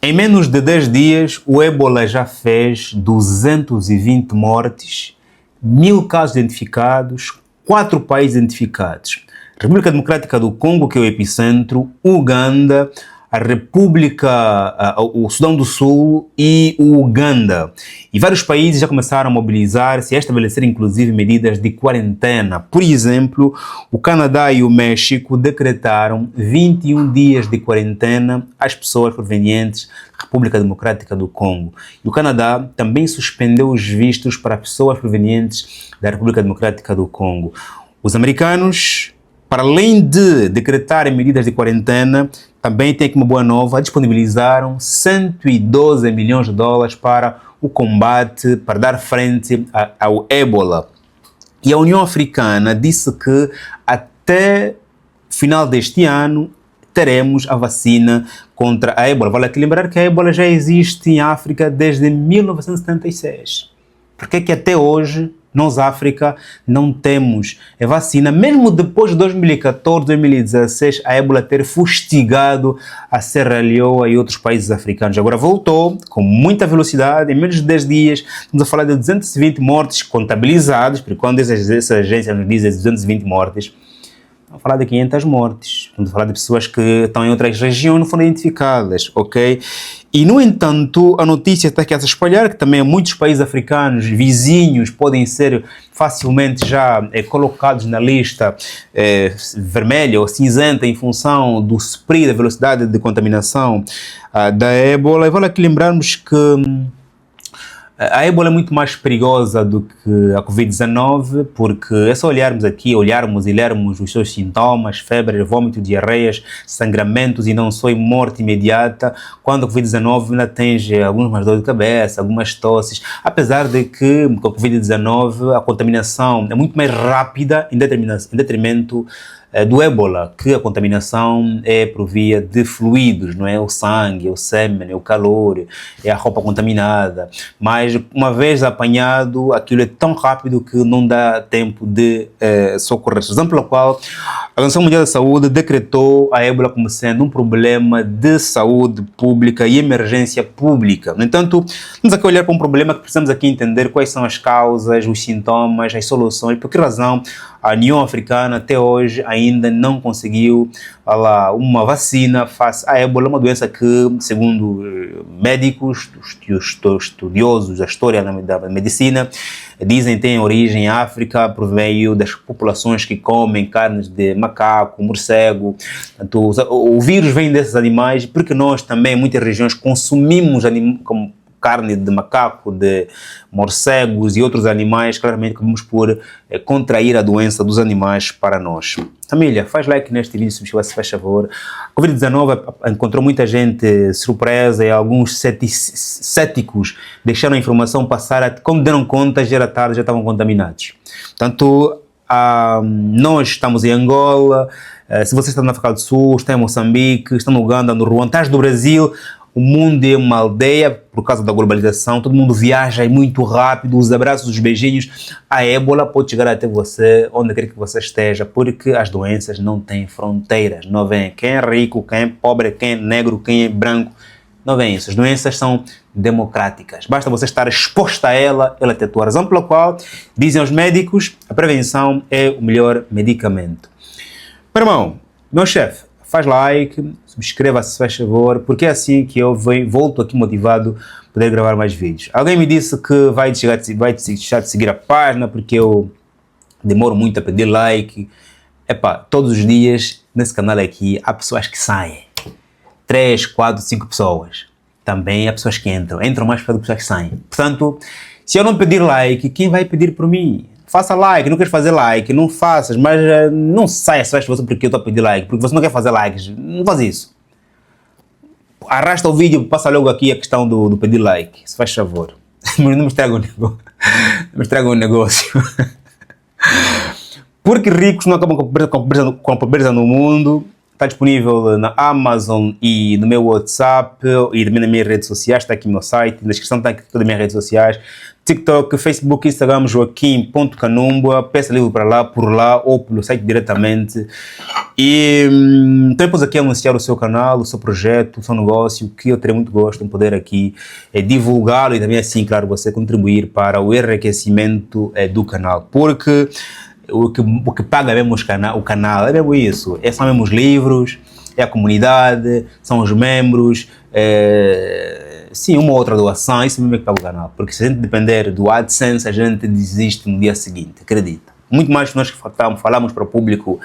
Em menos de 10 dias, o ébola já fez 220 mortes, 1000 casos identificados, 4 países identificados. República Democrática do Congo, que é o epicentro, Uganda, a República, o Sudão do Sul e o Uganda. E vários países já começaram a mobilizar-se e a estabelecer inclusive medidas de quarentena. Por exemplo, o Canadá e o México decretaram 21 dias de quarentena às pessoas provenientes da República Democrática do Congo. E o Canadá também suspendeu os vistos para pessoas provenientes da República Democrática do Congo. Os americanos, para além de decretarem medidas de quarentena, também tem aqui uma boa nova, disponibilizaram 112 milhões de dólares para o combate, para dar frente ao ébola. E a União Africana disse que até final deste ano teremos a vacina contra a ébola. Vale aqui lembrar que a ébola já existe em África desde 1976. Por que até hoje nós, África, não temos vacina, mesmo depois de 2014, 2016, a ébola ter fustigado a Serra Leoa e outros países africanos. Agora voltou com muita velocidade, em menos de 10 dias, estamos a falar de 220 mortes contabilizadas, porque quando essa agência nos diz 220 mortes, estamos a falar de 500 mortes, estamos a falar de pessoas que estão em outras regiões, não foram identificadas, ok? E, no entanto, a notícia está aqui a se espalhar, que também muitos países africanos vizinhos podem ser facilmente já colocados na lista vermelha ou cinzenta em função do spread, da velocidade de contaminação da ébola. E vale aqui lembrarmos que a ébola é muito mais perigosa do que a Covid-19, porque é só olharmos e lermos os seus sintomas, febre, vômito, diarreias, sangramentos e não só morte imediata, quando a Covid-19 ainda atinge algumas dores de cabeça, algumas tosses, apesar de que com a Covid-19 a contaminação é muito mais rápida em detrimento do ébola, que a contaminação é por via de fluidos, não é? O sangue, o sêmen, o calor, é a roupa contaminada. Mas uma vez apanhado, aquilo é tão rápido que não dá tempo de socorrer. Razão pela qual a Organização Mundial da Saúde decretou a ébola como sendo um problema de saúde pública e emergência pública. No entanto, vamos aqui olhar para um problema que precisamos aqui entender quais são as causas, os sintomas, as soluções, por que razão a União Africana até hoje ainda não conseguiu uma vacina face à ébola, uma doença que, segundo médicos, estudiosos da história da medicina, dizem tem origem em África por meio das populações que comem carnes de macaco, morcego. Portanto, o vírus vem desses animais porque nós também, em muitas regiões, consumimos como carne de macaco, de morcegos e outros animais, claramente acabamos por contrair a doença dos animais para nós. Família, faz like neste vídeo, se faz favor. A Covid-19 encontrou muita gente surpresa e alguns céticos deixaram a informação passar, quando deram conta, já era tarde, já estavam contaminados. Portanto, nós estamos em Angola, se você está na África do Sul, está em Moçambique, está no Uganda, no Ruanda, está do Brasil, o mundo é uma aldeia por causa da globalização, todo mundo viaja muito rápido, os abraços, os beijinhos. A ébola pode chegar até você, onde quer que você esteja, porque as doenças não têm fronteiras, não vem quem é rico, quem é pobre, quem é negro, quem é branco, não vem isso. As doenças são democráticas, basta você estar exposta a ela te atua. A razão pela qual, dizem os médicos, a prevenção é o melhor medicamento. Meu irmão, meu chefe, faz like, subscreva-se, se faz favor, porque é assim que eu volto aqui motivado a poder gravar mais vídeos. Alguém me disse que vai deixar de seguir a página porque eu demoro muito a pedir like. Todos os dias nesse canal aqui há pessoas que saem. 3, 4, 5 pessoas. Também há pessoas que entram mais do que pessoas que saem. Portanto, se eu não pedir like, quem vai pedir por mim? Faça like, não queres fazer like, não faças, mas não saia só porque eu estou a pedir like, porque você não quer fazer likes, não faz isso. Arrasta o vídeo, passa logo aqui a questão do pedir like, se faz favor. Mas não me estraga o negócio. Não me estraga o negócio. Porque ricos não acabam com a pobreza no mundo, está disponível na Amazon e no meu WhatsApp e também nas minhas redes sociais, está aqui no meu site, na descrição está aqui todas as minhas redes sociais, TikTok, Facebook, Instagram, Joaquim.canumba, peça livro para lá, por lá ou pelo site diretamente. E depois aqui anunciar o seu canal, o seu projeto, o seu negócio, que eu terei muito gosto em poder aqui divulgá-lo e também assim, claro, você contribuir para o enriquecimento do canal, porque o que paga mesmo o canal é mesmo isso, são mesmo os livros, é a comunidade, são os membros, sim, uma ou outra doação, isso mesmo é que paga o canal, porque se a gente depender do AdSense, a gente desiste no dia seguinte, acredita. Muito mais que nós que falamos para o público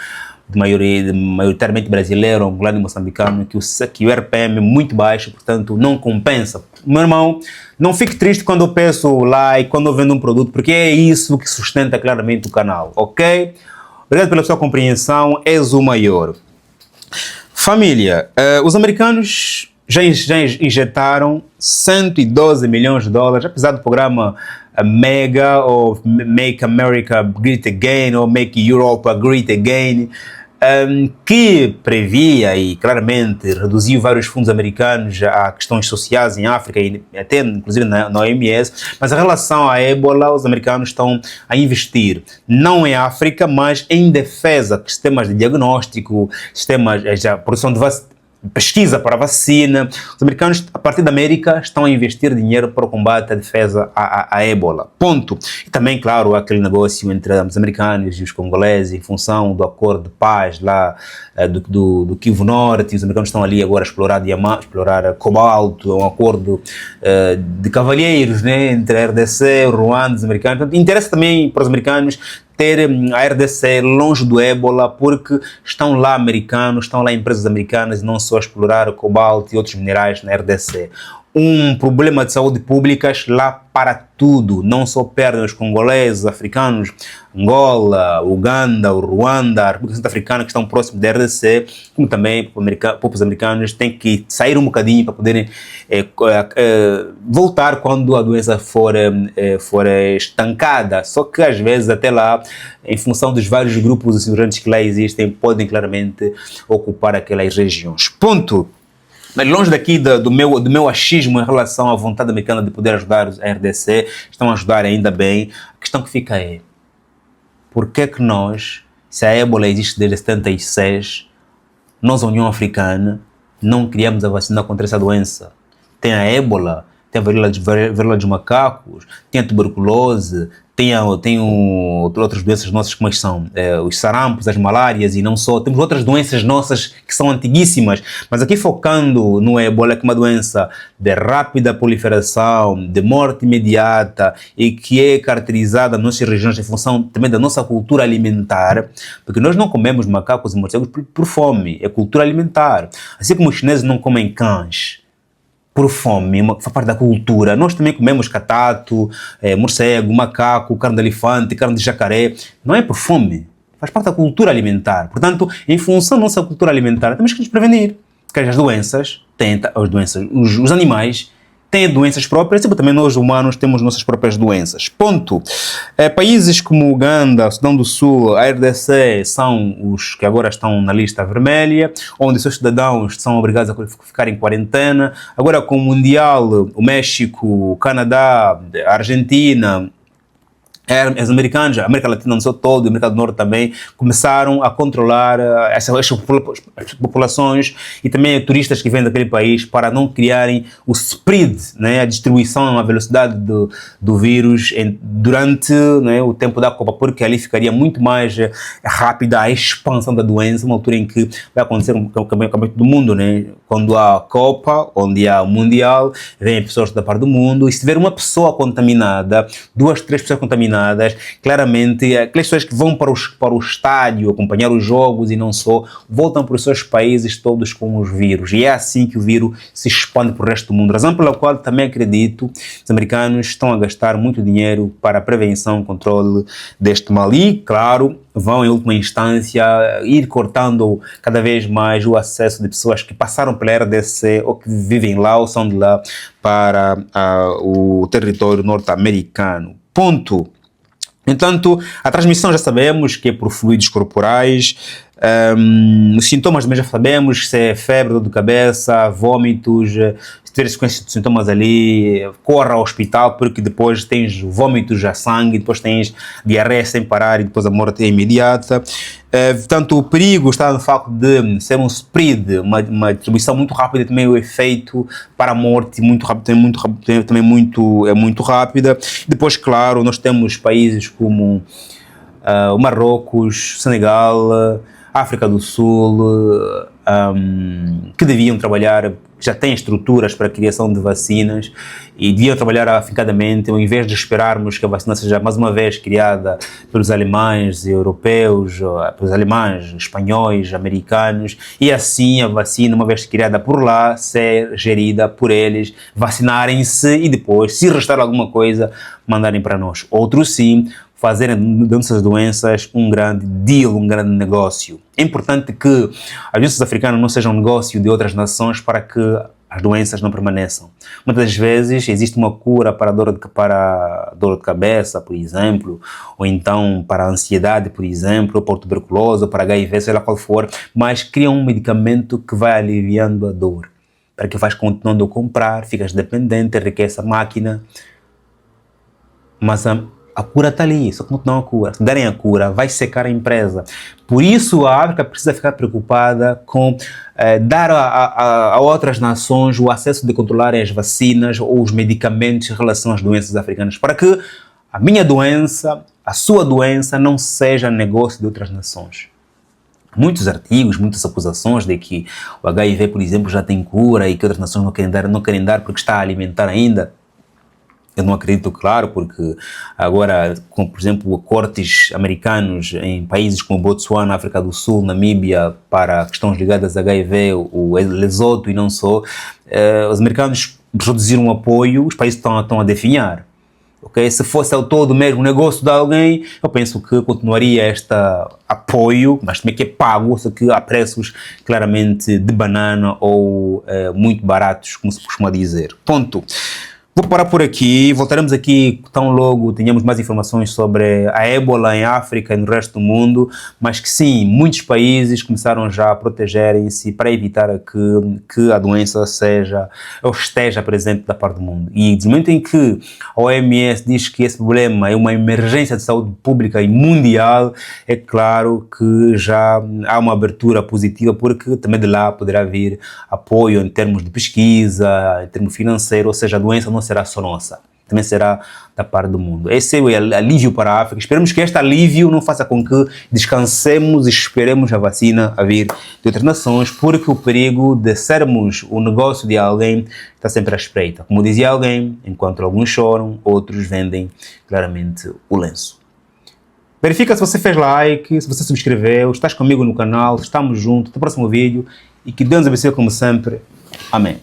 maioritariamente brasileiro, angolano e moçambicano, que o RPM é muito baixo, portanto não compensa. Meu irmão, não fique triste quando eu peço like, quando eu vendo um produto, porque é isso que sustenta claramente o canal, ok? Obrigado pela sua compreensão, és o maior. Família, os americanos já injetaram 112 milhões de dólares, apesar do programa MEGA, ou Make America Great Again, ou Make Europe Great Again, que previa e claramente reduziu vários fundos americanos a questões sociais em África e até inclusive na OMS, mas em relação à ébola, os americanos estão a investir não em África, mas em defesa, sistemas de diagnóstico, sistemas de produção de pesquisa para a vacina. Os americanos, a partir da América, estão a investir dinheiro para o combate à defesa à ébola. Ponto. E também, claro, aquele negócio entre os americanos e os congoleses, em função do acordo de paz lá do Kivu Norte. Os americanos estão ali agora a explorar diamante, explorar cobalto, um acordo de cavalheiros, né, entre a RDC, o Ruanda, os americanos. Portanto, interessa também para os americanos ter a RDC longe do ébola, porque estão lá americanos, estão lá empresas americanas e não só explorar o cobalto e outros minerais na RDC. Um problema de saúde pública lá para tudo, não só perdem os congoleses, africanos, Angola, Uganda, o Ruanda, a República Centro-Africana, que estão próximos da RDC, como também povos americanos têm que sair um bocadinho para poderem voltar quando a doença for estancada. Só que às vezes até lá, em função dos vários grupos insurgentes que lá existem, podem claramente ocupar aquelas regiões. Ponto. Mas longe daqui do meu achismo em relação à vontade americana de poder ajudar a RDC, estão a ajudar ainda bem. A questão que fica é, por que que nós, se a ébola existe desde 76, nós, a União Africana, não criamos a vacina contra essa doença? Tem a ébola, tem a varíola dos macacos, tem a tuberculose, tem outras doenças nossas como são os sarampos, as malárias e não só. Temos outras doenças nossas que são antiguíssimas, mas aqui focando no ébola, que é uma doença de rápida proliferação, de morte imediata e que é caracterizada nas nossas regiões em função também da nossa cultura alimentar, porque nós não comemos macacos e morcegos por fome, é cultura alimentar. Assim como os chineses não comem cães por fome, faz parte da cultura. Nós também comemos catato, morcego, macaco, carne de elefante, carne de jacaré. Não é por fome, faz parte da cultura alimentar. Portanto, em função da nossa cultura alimentar, temos que nos prevenir. Porque as doenças, os animais têm doenças próprias e também nós humanos temos nossas próprias doenças. Ponto. Países como Uganda, Sudão do Sul, a RDC são os que agora estão na lista vermelha, onde seus cidadãos são obrigados a ficar em quarentena. Agora com o Mundial, o México, o Canadá, a Argentina, os americanos, a América Latina não só todo, a América do Norte também, começaram a controlar essas populações e também turistas que vêm daquele país para não criarem o spread, né, a distribuição, a velocidade do vírus durante, né, o tempo da Copa, porque ali ficaria muito mais rápida a expansão da doença, uma altura em que vai acontecer um campeonato do mundo, né, quando há a Copa, onde há o Mundial, vêm pessoas da parte do mundo, e se tiver uma pessoa contaminada, 2, 3 pessoas contaminadas, claramente aquelas pessoas que vão para o estádio acompanhar os jogos e não só, voltam para os seus países todos com os vírus, e é assim que o vírus se expande para o resto do mundo, razão pela qual também acredito que os americanos estão a gastar muito dinheiro para a prevenção e controle deste mal e, claro, vão em última instância ir cortando cada vez mais o acesso de pessoas que passaram pela RDC ou que vivem lá ou são de lá para o território norte-americano. Ponto. Entanto, a transmissão já sabemos que é por fluidos corporais, Os sintomas também já sabemos, se é febre, dor de cabeça, vômitos, se tiver esses sintomas ali, corra ao hospital, porque depois tens vômitos a sangue, depois tens diarreia sem parar e depois a morte é imediata. Portanto, o perigo está no facto de ser um spread, uma distribuição muito rápida, também o efeito para a morte muito rápido, também muito rápida. Depois, claro, nós temos países como o Marrocos, Senegal, África do Sul, que deviam trabalhar, já têm estruturas para a criação de vacinas e deviam trabalhar afincadamente, ao invés de esperarmos que a vacina seja mais uma vez criada pelos alemães europeus, pelos alemães, espanhóis, americanos, e assim a vacina, uma vez criada por lá, ser gerida por eles, vacinarem-se e depois, se restar alguma coisa, mandarem para nós. Outros sim, fazerem dessas doenças um grande deal, um grande negócio. É importante que as doenças africanas não sejam um negócio de outras nações para que as doenças não permaneçam. Muitas vezes existe uma cura para dor de cabeça, por exemplo, ou então para a ansiedade, por exemplo, ou para tuberculose, ou para HIV, seja qual for, mas criam um medicamento que vai aliviando a dor, para que vais continuando a comprar, ficas dependente, enriquece a máquina, mas a cura está ali, só que não a cura. Se derem a cura, vai secar a empresa. Por isso a África precisa ficar preocupada com dar a outras nações o acesso de controlarem as vacinas ou os medicamentos em relação às doenças africanas, para que a minha doença, a sua doença, não seja negócio de outras nações. Muitos artigos, muitas acusações de que o HIV, por exemplo, já tem cura e que outras nações não querem dar porque está a alimentar ainda. Eu não acredito, claro, porque agora, com, por exemplo, cortes americanos em países como Botsuana, África do Sul, Namíbia, para questões ligadas a HIV, o Lesoto e não só, os americanos reduziram o apoio, os países estão a definhar. Okay? Se fosse ao todo mesmo negócio de alguém, eu penso que continuaria este apoio, mas também que é pago, só que a preços claramente de banana ou muito baratos, como se costuma dizer. Ponto. Vou parar por aqui, voltaremos aqui tão logo tenhamos mais informações sobre a ébola em África e no resto do mundo, mas que sim, muitos países começaram já a protegerem-se para evitar que a doença esteja presente da parte do mundo. E no momento em que a OMS diz que esse problema é uma emergência de saúde pública e mundial, é claro que já há uma abertura positiva, porque também de lá poderá vir apoio em termos de pesquisa, em termos financeiros, ou seja, a doença não será só nossa, também será da parte do mundo. Esse é o alívio para a África. Esperemos que este alívio não faça com que descansemos e esperemos a vacina a vir de outras nações, porque o perigo de sermos o negócio de alguém está sempre à espreita. Como dizia alguém, enquanto alguns choram, outros vendem claramente o lenço. Verifica se você fez like, se você se subscreveu, estás comigo no canal, estamos juntos, até o próximo vídeo e que Deus abençoe como sempre. Amém.